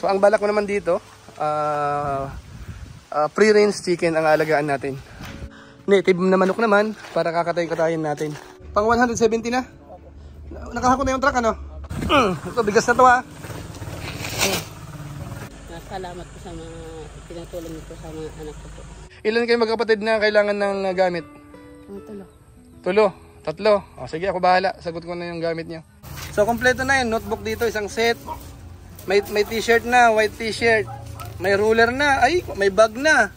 So ang balak ko naman dito, free-range chicken ang aalagaan natin. Native na manok naman para kakatay-katayin natin. Pang 170 na. Nakahako na yung truck, ano? Ito, bigas na to, ha. Salamat po sa mga pinatulong nito sa mga anak ko po. Ilan kayo magkapatid na kailangan ng gamit? Tulo. Tulo? Tatlo? O, sige, ako bahala. Sagot ko na yung gamit nyo. So, kompleto na yun. Notebook dito, isang set. May t-shirt na, white t-shirt. May ruler na. Ay, may bag na.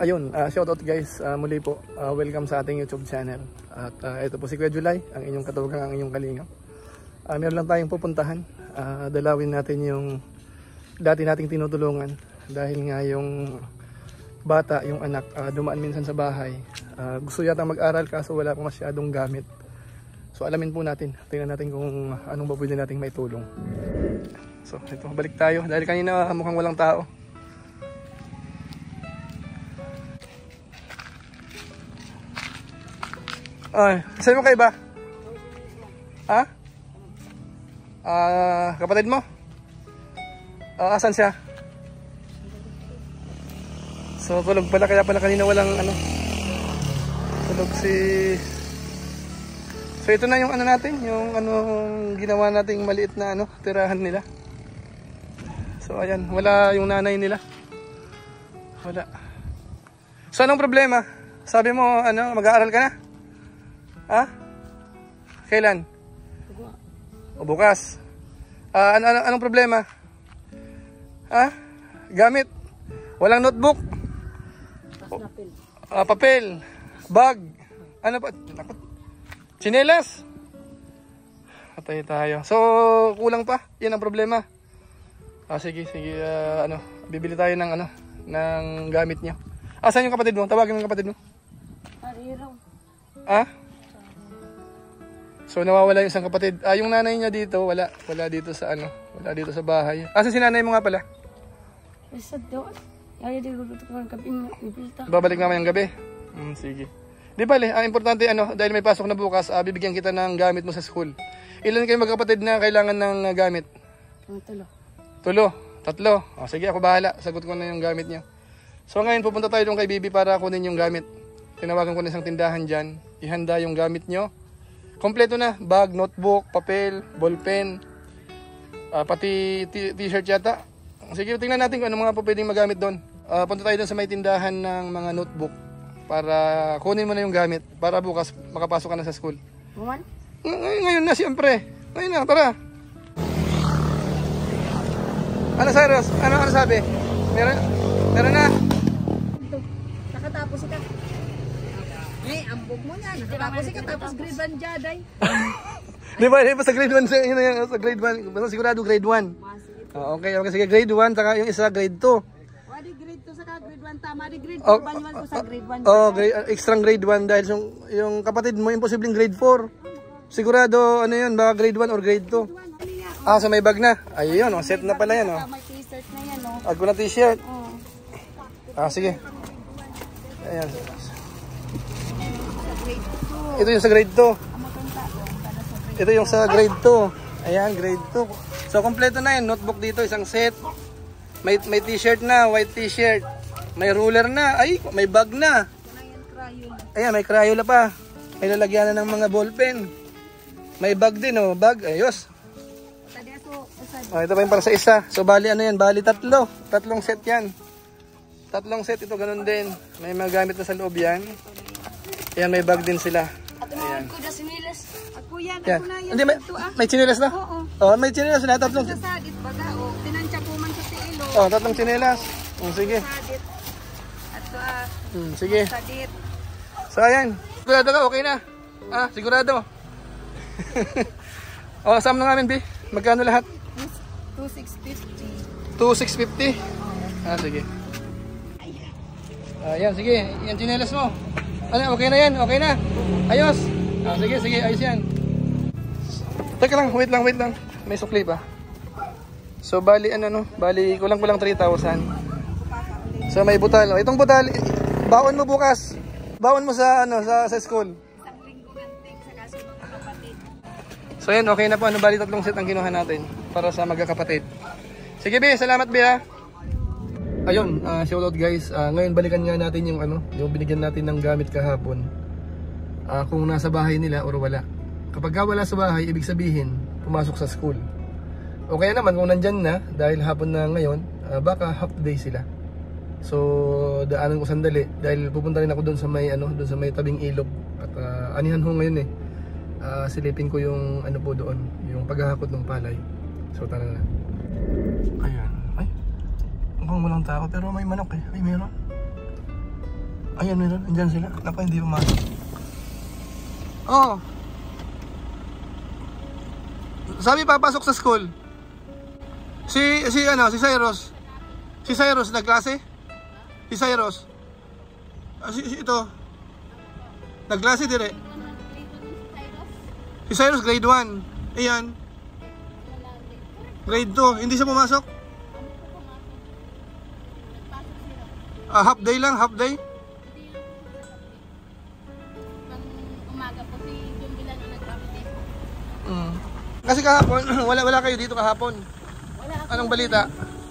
Ayun, shoutout guys, muli po, welcome sa ating YouTube channel. At ito po si Kuya July, ang inyong katugang, ang inyong kalingap. Meron lang tayong pupuntahan, dalawin natin yung dati nating tinutulungan. Dahil nga yung bata, yung anak, dumaan minsan sa bahay. Gusto yata mag-aral kaso wala pa masyadong gamit. So alamin po natin, tingnan natin kung anong pwede nating may tulong. So ito, balik tayo, dahil kanina mukhang walang tao. Ay, saan mo kayo ba? Ha? Kapatid mo? Asan siya? So, tulog pala, kaya pala kanina walang ano. Tulog si... So, ito na yung ano natin, yung ano ginawa nating maliit na ano, tirahan nila. So, ayan, wala yung nanay nila. Wala. So, anong problema? Sabi mo, ano, mag-aaral ka na? Ha? Kailan? O bukas. Anong problema? Ha? Gamit? Walang notebook? Papel? Bag? Ano pa? Tsinelas? Patay tayo. So, kulang pa? Yan ang problema. Sige, ano, bibili tayo ng ano, ng gamit niyo. Saan yung kapatid mo? Tawagin mo yung kapatid mo. Ha? So nawawala yung isang kapatid. Yung nanay niya dito, wala dito sa ano, wala dito sa bahay. Asa si nanay mo nga pala? Babalik naman yung gabi. Sige. Di bale, importante ano, dahil may pasok na bukas, bibigyan kita ng gamit mo sa school. Ilan kayo magkapatid na kailangan ng gamit? Tulo. Tatlo. Sige, ako bahala. Sagot ko na yung gamit niyo. So ngayon pupunta tayo doon kay Bibi para kunin yung gamit. Tinawagan ko na isang tindahan dyan. Ihanda yung gamit nyo. Kompleto na. Bag, notebook, papel, ballpen, pati t-shirt yata. Sige, tingnan natin kung ano mga pwedeng magamit doon. Punta tayo doon sa may tindahan ng mga notebook para kunin mo na yung gamit para bukas makapasok ka na sa school. Ngayon na siyempre. Ngayon na, tara. Ano Cyrus? Ano sabi? Meron na? Nakatapos ka. Ambog mo na. Nakatapos ka tapos grade 1 jaday. Di ba sa grade 1 sa grade 1, basta sigurado grade 1. Okay, sige grade 1 saka yung isa grade 2. Wadi grade 2 saka grade 1 tama di grade 2 banyuan ko sa grade 1. Extra grade 1 dahil yung kapatid mo imposibleng grade 4. Sigurado ano yun, baka grade 1 or grade 2. So may bag na. Ayun, set na pala yan. May t-shirt na yan, no. Ako na t-shirt. Sige. Ayan. Ito yung sa grade 2. Ito yung sa grade 2. Ayan, grade 2. So, kompleto na yun. Notebook dito, isang set. May t-shirt na, white t-shirt. May ruler na. Ay, may bag na. Ayan, may Crayola pa. May lalagyan na ng mga ballpen. May bag din, oh. Bag, ayos. Ito pa yung para sa isa. So, bali ano yan? Bali tatlo. Tatlong set yan. Tatlong set ito, ganun din. May mga gamit na sa loob yan. Ayan, may bag din sila. Ayan. Ako yan, Yan. ako na yan. Hindi, may tsinelas na? Oo. May tsinelas na. Tatlong. Sadit baga, tinansya ko man sa tiilo. Tatlong tsinelas. Sige. Sadit. At sige. sadit. So, ayan. Sigurado ka, okay na? Sigurado. Sum na namin, B. Magkano lahat? 2,650. 2,650? Sige. Ayan, sige. Yan tsinelas mo. Ano, okay na yan? Okay na? Ayos. Sige, ayos yan. Teka lang, wait lang. May sukli pa. So, bali, bali, kulang 3,000. So, may butal. Itong butal, baon mo bukas. Baon mo sa ano sa school. Isang linggo ganting sa kaso mga kapatid. So yan, okay na po. Ano bali 3 set ang kinuha natin para sa magkakapatid. Sige be, salamat be ha. Ayun, shoutout guys. Ngayon balikan nga natin yung ano, yung binigyan natin ng gamit kahapon. Kung nasa bahay nila or wala. Kapag wala sa bahay, ibig sabihin pumasok sa school. O kaya naman kung nandyan na, dahil hapon na ngayon, baka half day sila. So daanan ko sandali dahil pupunta rin ako doon sa may ano, doon sa may tabing ilog at anihan ho ngayon eh. Silipin ko yung ano po doon, yung paghahakot ng palay. So tara na. Ayan. Ay. Mukhang walang tao pero may manok eh. Ay meron. Ayan meron. Andiyan sila. Naku hindi pumasok. Oh. Sabi papasok sa school. Si Cyrus. Si Cyrus nagklase? Si Cyrus. Ito. Nagklase dire. Si Cyrus grade 1. Ayan. Grade 2. Hindi siya pumasok? Half day lang, half day. Umaga po si Jumbi lang ang nagkakapit. Kasi kahapon, wala kayo dito kahapon. Wala ako. Anong balita?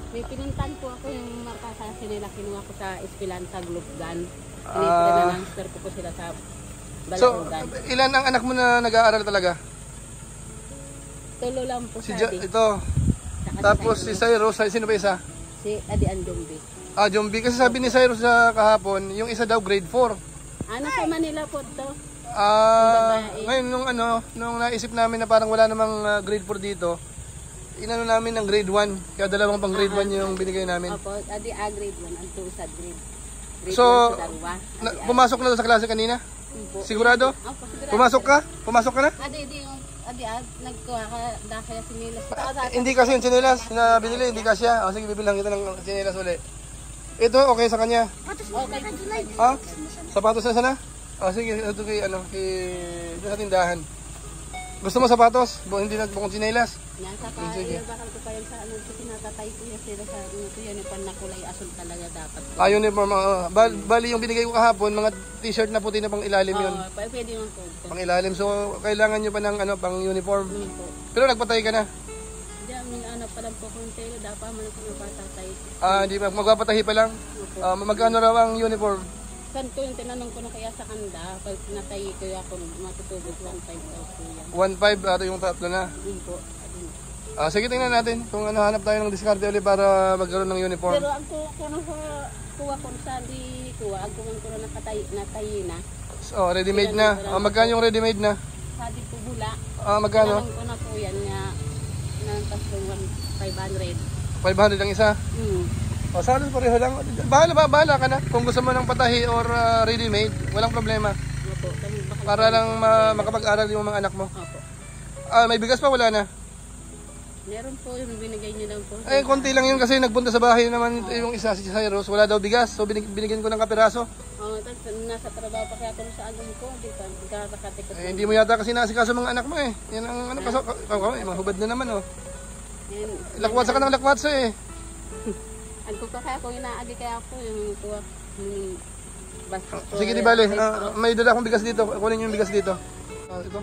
May pinuntan po ako yung markasa nila. Kinuha ko sa Esperanza Globgan. Transfer ko po sila sa So, Balarugan. ilan ang anak mo na nag-aaral talaga? Tulo lang po Si sa ito. Tapos si Cyrus, sino ba isa? Si Adian Jumbi. Jumbi. Kasi sabi ni Cyrus sa kahapon, yung isa daw grade 4. Sa Manila po to. Ngayon nung naisip namin na parang wala namang grade 4 dito, inano namin ng grade 1. Kaya dalawang pang grade 1 yung binigay namin. Opo, grade 1, ang two sa grade. So, pumasok na doon sa klase kanina? Sigurado? Opo, sigurado. Pumasok ka na? Nagkuha ka dahil sinilas. Hindi kasi yung tsinelas na binili, hindi kasya. Sige, bibilang kita ng tsinelas uli. Ito, okay sa kanya. Okay. Sapatos na sana? Sige, ito kay sa tindahan. Gusto mo sapatos? Hindi na bukong tsinelas? Yan, saka bakal ko pa yan sa kasi natatay ko yan sila sa ito yan, yung panakulay asul talaga dapat. Uniform. Bali yung binigay ko kahapon, mga t-shirt na puti na pang ilalim yun. Pwede yung po. Pang ilalim. So, kailangan nyo pa ng pang uniform. Pero nagpatay ka na? Hindi, pa lang po kung tayo, dapat man ako nagpatatay. Hindi pa, magpapatahi pa lang? Magkano raw ang uniform? Kanto yung tinanong ko na kaya sa kanda, pag natay ko ako, matutubog 1.5 daw po yan. 1.5 yung tatlo na. Yun po. Sige, tingnan natin kung hanap tayo ng diskarte ulit para magkaroon ng uniform. Pero ang kuha ko sa di kuha, ang kuha ko na natay na. Ready-made na. Magkano yung ready-made na? Sabi po bula. Magkano? Tinanong ko na po yan nga, nantas ko 500. 500 ang isa? Salos pareho lang. Bahala ka na. Kung gusto mo ng patahi or ready-made, walang problema. Opo. Para lang makapag-aral yung mga anak mo. Opo. May bigas pa, wala na? Meron po yung binigay niyo lang po. Konti lang yun kasi nagpunta sa bahay naman yung isa si Cyrus. Wala daw bigas. So binigyan ko ng kapiraso. Tapos nasa trabaho pa kaya ako sa agam ko. Di ba? Kakakate ko. Hindi mo yata kasi nasikaso mga anak mo eh. Yan ang mahubad na naman oh. Lakwatsa ka ng lakwatsa eh. Ang kuka kaya ako inaagi kaya ako yung kuha. Sige di bale, may dala akong bigas dito. Kunin yung bigas dito. Ito.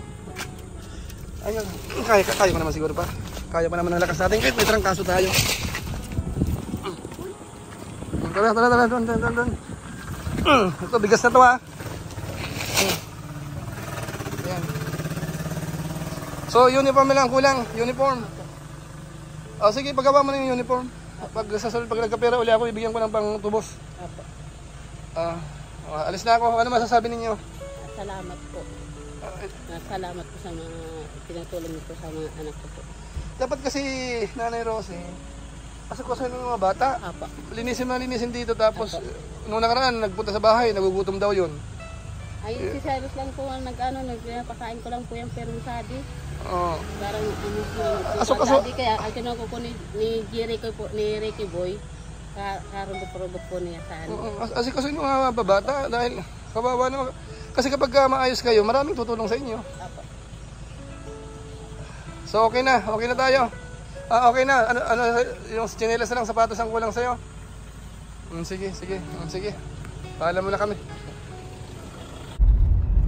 Ayun, kaya ko naman siguro pa. Kaya pa naman ang lakas natin kahit may trangkaso tayo. Tara, doon. Ito, bigas na to ha. Ayan. So, uniform lang kulang. Uniform. Sige, paggawa mo na yung uniform. Pag nagkapera uli ako, ibigyan ko ng pang tubos. Alis na ako. Ano masasabi ninyo? Salamat po. Salamat po sa mga pinatulong nito sa mga anak ko po. Dapat kasi Nanay Rose, asikusin ng mga bata. Linisin dito tapos nung nakaraan nagpunta sa bahay, nagugutom daw yun. Ay, si Cyrus lang po ang nagpakain ko lang po yung permisadi. Parang Asok. Kaya ang kinuha ko ni Ricky Boy, karugod po niya sa ano. Asikusin ng mga bata dahil kawawa naman. Kasi kapag maayos kayo, maraming tutulong sa inyo. So okay na tayo. Okay na. Ano yung tsinelas na lang, sapatos ang kulang sa'yo. Sige. Paalam mo na kami.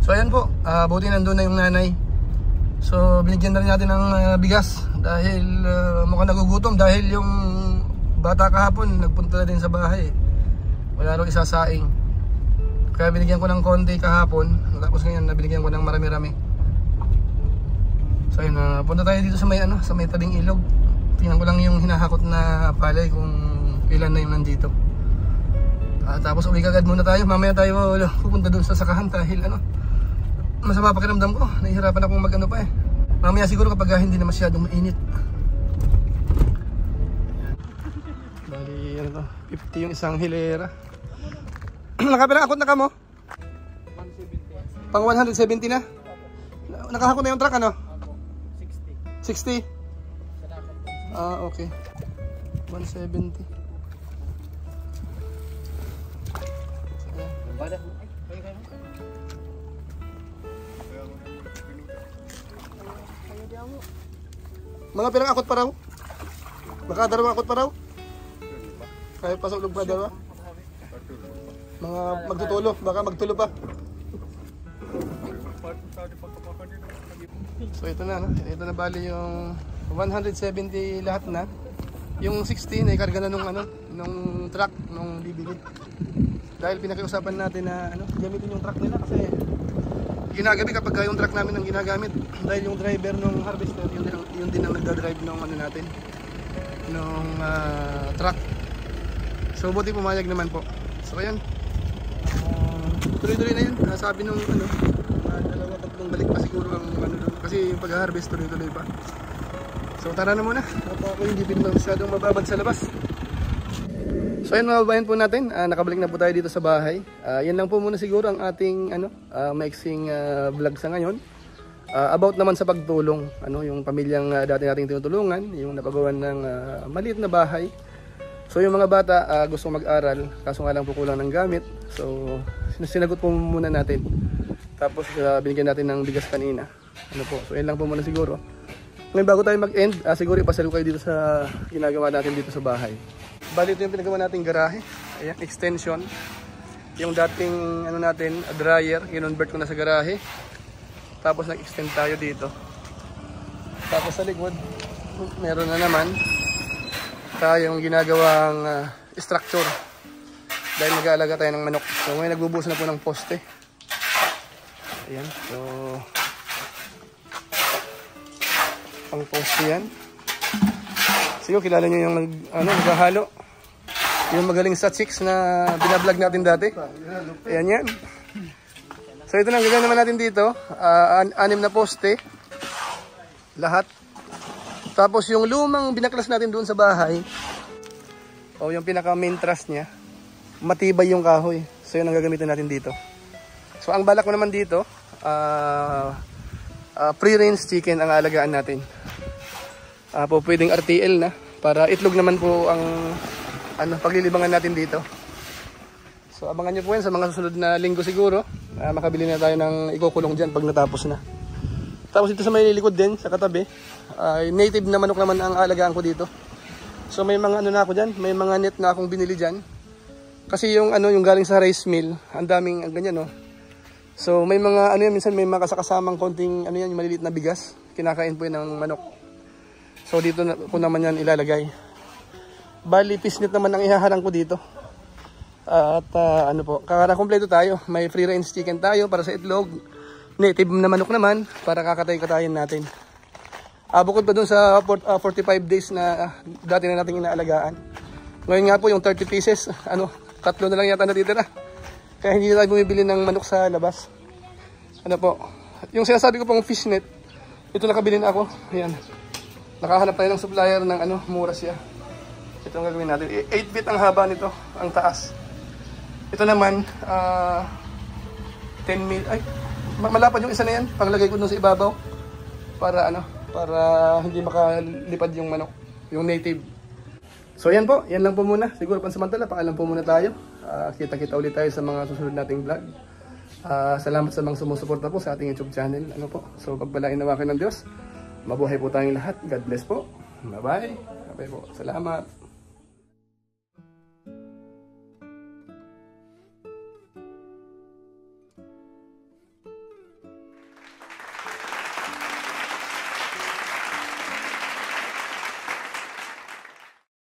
So ayan po, buti nandun na yung nanay. So binigyan na rin natin ng bigas dahil mukhang nagugutom dahil yung bata kahapon nagpunta na din sa bahay. Wala raw isasaing. Kaya binigyan ko ng konti kahapon, tapos ngayon nabinigyan ko ng marami-rami. So ayun, punta tayo dito sa may sa may tabing ilog. Tingnan ko lang yung hinahakot na palay kung ilan na yung nandito. Tapos uwi kagad muna tayo. Mamaya tayo pupunta doon sa sakahan dahil masama pakiramdam ko. Nahihirapan akong pa eh. Mamaya siguro kapag hindi na masyadong mainit. Bali, 50 yung isang hilera. Nakapilang akot na ka mo? 170. Pang 170 na? Nakahakot na yung truck 60. 60? Okay. 170. Mga pirang akot pa raw? Baka dalawang akot pa raw? Kaya pa sa ulog pa dalawa? Mga magtutulo, baka magtulo pa. So ito na, ito na bali yung 170 lahat na. Yung 60 na ikarga na nung truck nung bibili. Dahil pinakiusapan natin na gamitin yung truck nila kasi ginagabi kapag yung truck namin ang ginagamit. Dahil yung driver nung harvester, yun din ang nagdadrive nung natin, nung truck. So buti pumayag naman po. So ayan, tuloy-tuloy na yun. Sabi nung dalawa tatlong balik pa siguro ang doon. Kasi yung pag-harvest tuloy-tuloy pa. So tara na muna. At ako hindi din masyadong mababad sa labas. So ayun mga babayan po natin, nakabalik na po tayo dito sa bahay. Yan lang po muna siguro ang ating maiksing vlog sa ngayon. About naman sa pagtulong, yung pamilyang dati nating tinutulungan, yung napagawan ng maliit na bahay. So yung mga bata gusto mag-aral, kaso nga lang po kulang ng gamit. So sinagot po muna natin. Tapos binigyan natin ng bigas kanina. So yan lang po muna siguro. Ngayon bago tayo mag-end, siguro ipasalo kayo dito sa ginagawa natin dito sa bahay. Bali ito yung pinagawa nating garahe. Ayan, extension. Yung dating natin, dryer, kinonvert ko na sa garahe. Tapos nag-extend tayo dito. Tapos sa likod, meron na naman tayong ginagawang structure. Dahil mag-aalaga tayo ng manok. So ngayon nagbubuhos na po ng poste. Ayan, so pang poste yan. Siguro kilala nyo yung naghahalo. Yung magaling sa chicks na binablog natin dati. Ayan yan. So ito na ang gagawin naman natin dito. 6 na poste. Lahat. Tapos yung lumang binaklas natin doon sa bahay. O yung pinaka main truss niya. Matibay yung kahoy. So yun ang gagamitin natin dito. So ang balak ko naman dito. Free-range chicken ang aalagaan natin. Po pwedeng RTL na. Para itlog naman po ang paglilibangan natin dito. So abangan nyo po yan sa mga susunod na linggo siguro. Makabili na tayo ng ikukulong dyan pag natapos na. Tapos dito sa may likod din, sa katabi, native na manok naman ang alagaan ko dito. So may mga na ako dyan, may mga net na akong binili dyan. Kasi yung yung galing sa rice mill, ang daming ganyan So may mga minsan may mga kasakasamang konting yung maliliit na bigas, kinakain po yun ng manok. So dito ko naman yan ilalagay. Bali, pisnit naman ang ihaharang ko dito. At kakakompleto tayo. May free range chicken tayo para sa itlog. Native na manok naman para kakatay-katayin natin. Bukod pa dun sa 45 days na dati na natin inaalagaan. Ngayon nga po yung 30 pieces, tatlo na lang yata natitira. Kaya hindi na tayo bumibili ng manok sa labas. Yung sinasabi ko pong fishnet, ito nakabili na ako. Ayan. Nakahanap tayo ng supplier ng mura siya. Ito ang gagawin natin. 8 feet ang haba nito, ang taas. Ito naman, 10 mil. Ay, malapad yung isa na yan. Panglagay ko dun sa ibabaw. Para para hindi makalipad yung manok, yung native. So yan po, yan lang po muna. Siguro pansamantala, paalam po muna tayo. Kita-kita ulit tayo sa mga susunod nating vlog. Salamat sa mga sumusuporta po sa ating YouTube channel. So pagpalain nawakin ng Diyos. Mabuhay po tayong lahat. God bless po. Bye-bye. Bye po. Salamat.